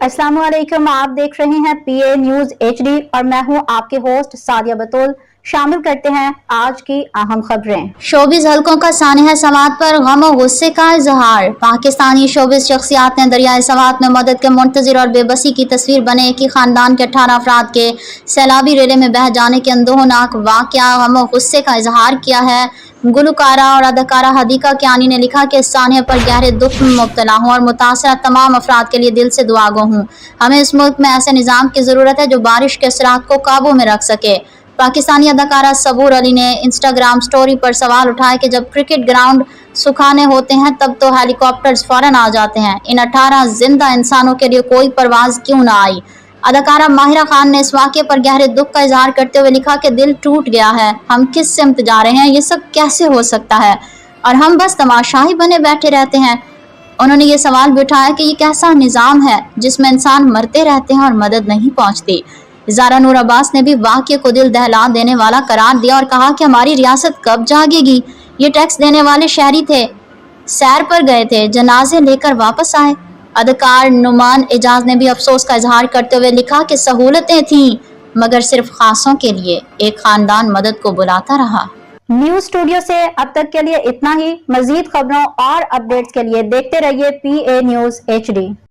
अस्सलाम वालेकुम, आप देख रहे हैं PA न्यूज HD और मैं हूं आपके होस्ट सादिया बतूल। शामिल करते हैं आज की अहम खबरें। शोबिज हलकों का सानिया समात पर गम और गुस्से का इजहार। पाकिस्तानी शोबिज शख्सियात ने दरियाए समात में मदद के मुंतजिर और बेबसी की तस्वीर बने एक ही खानदान के 18 अफराद के सैलाबी रेले में बह जाने के अंदोहनाक वाक़या गम और गुस्से का इजहार किया है। गुलकारा और अदाकारा हदीका कियानी ने लिखा कि इस सानिया पर गहरे दुख में मुब्तला हूँ और मुतासरा तमाम अफराद के लिए दिल से दुआगो हूँ। हमें इस मुल्क में ऐसे निज़ाम की ज़रूरत है जो बारिश के असरात को काबू में रख सके। पाकिस्तानी अदाकारा सबूर अली ने इंस्टाग्राम स्टोरी पर सवाल उठाया कि जब क्रिकेट ग्राउंड सुखाने होते हैं तब तो हेलीकॉप्टर्स फौरन आ जाते हैं, इन 18 जिंदा इंसानों के लिए कोई परवाज़ क्यों ना आई। अदाकारा माहिरा खान ने इस वाक़े पर गहरे दुख का इजहार करते हुए लिखा कि दिल टूट गया है, हम किस सिमत जा रहे हैं, ये सब कैसे हो सकता है और हम बस तमाशाही बने बैठे रहते हैं। उन्होंने ये सवाल भी उठाया कि ये कैसा निज़ाम है जिसमें इंसान मरते रहते हैं और मदद नहीं पहुँचती। ज़ारा नूर अब्बास ने भी वाक़ये को दिल दहला देने वाला करार दिया और कहा कि हमारी रियासत कब जागेगी। ये टैक्स देने वाले शहरी थे, सैर पर गए थे, जनाजे लेकर वापस आए। अदाकार नुमान एजाज ने भी अफसोस का इजहार करते हुए लिखा कि सहूलतें थीं मगर सिर्फ खासों के लिए, एक खानदान मदद को बुलाता रहा। न्यूज स्टूडियो से अब तक के लिए इतना ही। मजीद खबरों और अपडेट्स के लिए देखते रहिए PA न्यूज HD।